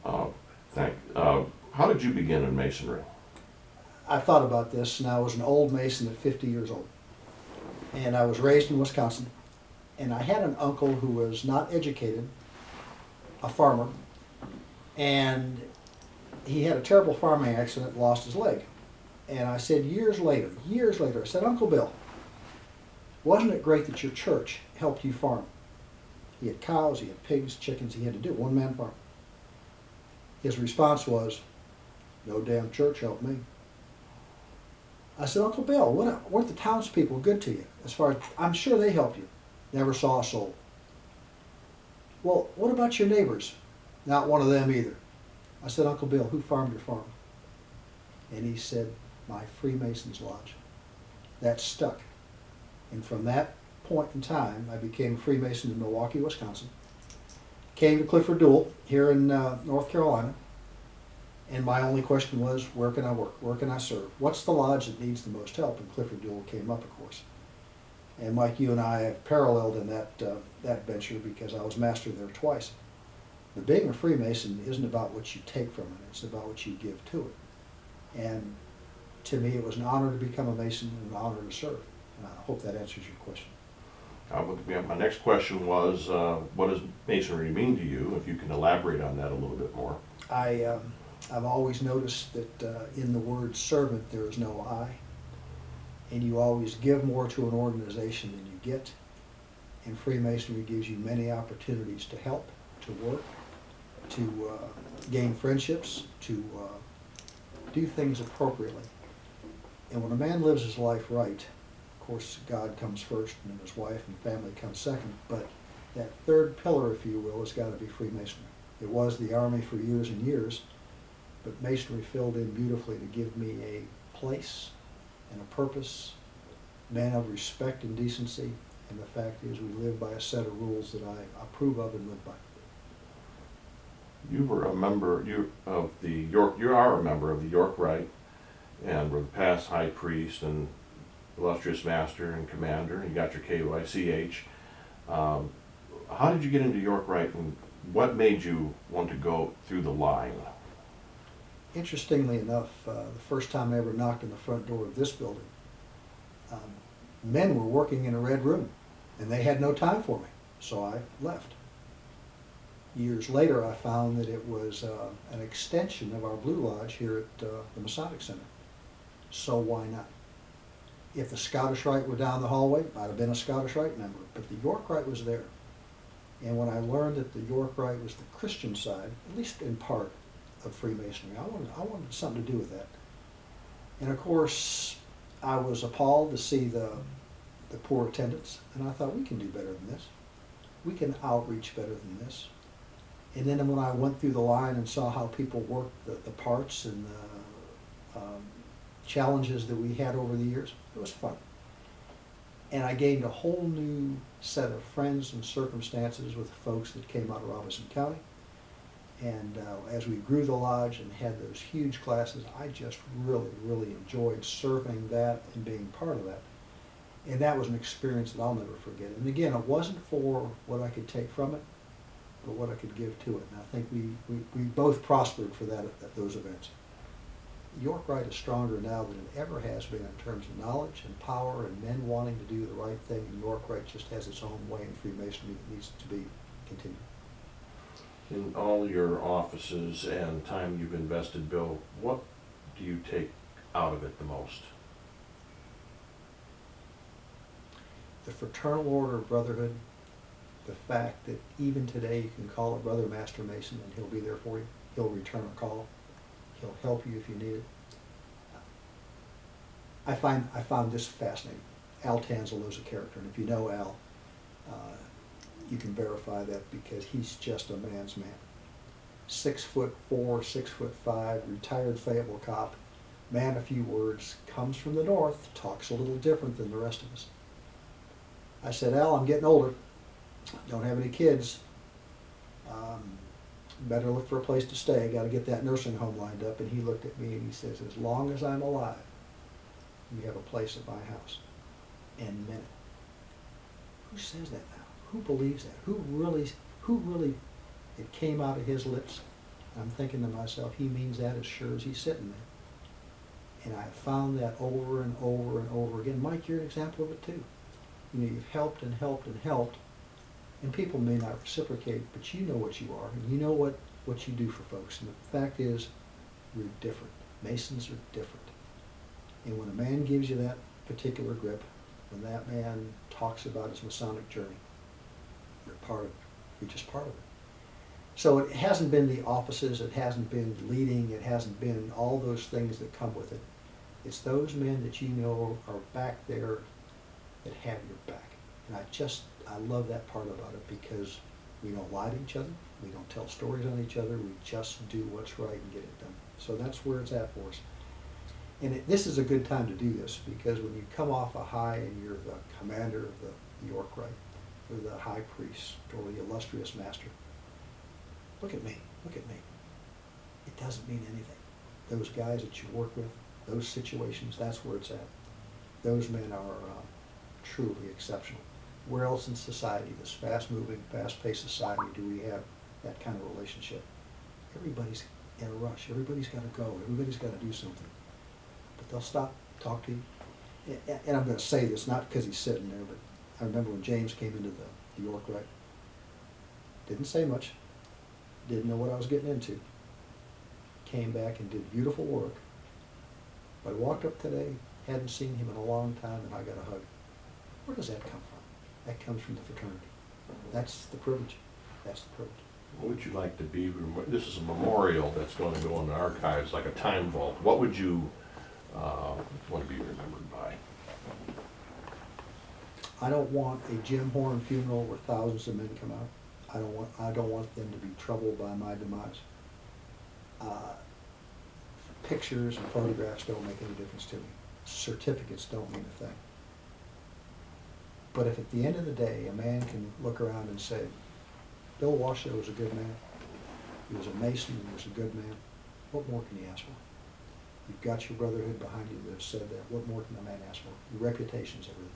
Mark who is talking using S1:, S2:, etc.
S1: Uh, how did you begin in masonry?
S2: I thought about this, and I was an old mason at 50 years old. And I was raised in Wisconsin, and I had an uncle who was not educated, a farmer, and he had a terrible farming accident and lost his leg. And I said years later, I said, Uncle Bill, wasn't it great that your church helped you farm? He had cows, he had pigs, chickens, he had to do it, one-man farm. His response was, no damn church helped me. I said, Uncle Bill, weren't the townspeople good to you? As far as, I'm sure they helped you. Never saw a soul. Well, what about your neighbors? Not one of them either. I said, Uncle Bill, who farmed your farm? And he said, my Freemasons Lodge. That stuck. And from that point in time, I became a Freemason in Milwaukee, Wisconsin. Came to Clifford Dual here in North Carolina. And my only question was, where can I work? Where can I serve? What's the lodge that needs the most help? And Clifford Dual came up, of course. And Mike, you and I have paralleled in that venture because I was master there twice. But being a Freemason isn't about what you take from it, it's about what you give to it. And to me, it was an honor to become a Mason and an honor to serve. And I hope that answers your question.
S1: My next question was, what does masonry mean to you? If you can elaborate on that a little bit more.
S2: I've always noticed that in the word servant there is no I, and you always give more to an organization than you get. And Freemasonry gives you many opportunities to help, to work, to gain friendships, to do things appropriately. And when a man lives his life right, of course God comes first and then his wife and family comes second, but that third pillar, if you will, has got to be Freemasonry. It was the Army for years and years, but Masonry filled in beautifully to give me a place and a purpose, man of respect and decency, and the fact is we live by a set of rules that I approve of and live by.
S1: You were a member of the York. You are a member of the York Rite, and were the past high priest and illustrious master and commander. And you got your KYCH. How did you get into York Rite, and what made you want to go through the line?
S2: Interestingly enough, the first time I ever knocked on the front door of this building, men were working in a red room, and they had no time for me, so I left. Years later, I found that it was an extension of our Blue Lodge here at the Masonic Center. So why not? If the Scottish Rite were down the hallway, I'd have been a Scottish Rite member, but the York Rite was there. And when I learned that the York Rite was the Christian side, at least in part, of Freemasonry, I wanted something to do with that. And of course, I was appalled to see the poor attendance, and I thought, we can do better than this. We can outreach better than this. And then when I went through the line and saw how people worked the parts and the challenges that we had over the years, it was fun. And I gained a whole new set of friends and circumstances with the folks that came out of Robinson County. And as we grew the lodge and had those huge classes, I just really, really enjoyed serving that and being part of that. And that was an experience that I'll never forget. And again, it wasn't for what I could take from it, but what I could give to it. And I think we both prospered for that at those events. York Rite is stronger now than it ever has been in terms of knowledge and power and men wanting to do the right thing. And York Rite just has its own way in Freemasonry that needs to be continued.
S1: In all your offices and time you've invested, Bill, what do you take out of it the most?
S2: The fraternal order of brotherhood, the fact that even today you can call a brother Master Mason and he'll be there for you. He'll return a call. He'll help you if you need it. I found this fascinating. Al Tanzel is a character, and if you know Al, you can verify that because he's just a man's man. 6'4", 6'5", retired Fayetteville cop, man of few words, comes from the north, talks a little different than the rest of us. I said, Al, I'm getting older, don't have any kids, better look for a place to stay, got to get that nursing home lined up. And he looked at me and he says, as long as I'm alive, you have a place at my house. And meant it. Who says that now? Who believes that? Who really, it came out of his lips? I'm thinking to myself, he means that as sure as he's sitting there. And I found that over and over and over again. Mike, you're an example of it too. You know, you've helped and helped and helped, and people may not reciprocate, but you know what you are, and you know what you do for folks. And the fact is, you're different. Masons are different. And when a man gives you that particular grip, when that man talks about his Masonic journey, you're part of it. You're just part of it. So it hasn't been the offices, it hasn't been leading, it hasn't been all those things that come with it. It's those men that you know are back there that have your back. And I love that part about it, because we don't lie to each other, we don't tell stories on each other, we just do what's right and get it done. So that's where it's at for us. And this is a good time to do this, because when you come off a high and you're the commander of the York Rite, or the high priest, or the illustrious master, look at me, look at me. It doesn't mean anything. Those guys that you work with, those situations, that's where it's at. Those men are truly exceptional. Where else in society, this fast-moving, fast-paced society, do we have that kind of relationship? Everybody's in a rush. Everybody's got to go. Everybody's got to do something. But they'll stop, talk to you. And I'm going to say this, not because he's sitting there, but I remember when James came into the York Rite. Didn't say much. Didn't know what I was getting into. Came back and did beautiful work. But I walked up today, hadn't seen him in a long time, and I got a hug. Where does that come from? That comes from the fraternity. That's the privilege. That's the privilege.
S1: What would you like to be, this is a memorial that's going to go in the archives, like a time vault. What would you want to be remembered by?
S2: I don't want a Jim Horn funeral where thousands of men come out. I don't want them to be troubled by my demise. Pictures and photographs don't make any difference to me. Certificates don't mean a thing. But if at the end of the day a man can look around and say, Bill Washo was a good man, he was a Mason, he was a good man, what more can you ask for? You've got your brotherhood behind you that have said that. What more can a man ask for? Your reputation's everything.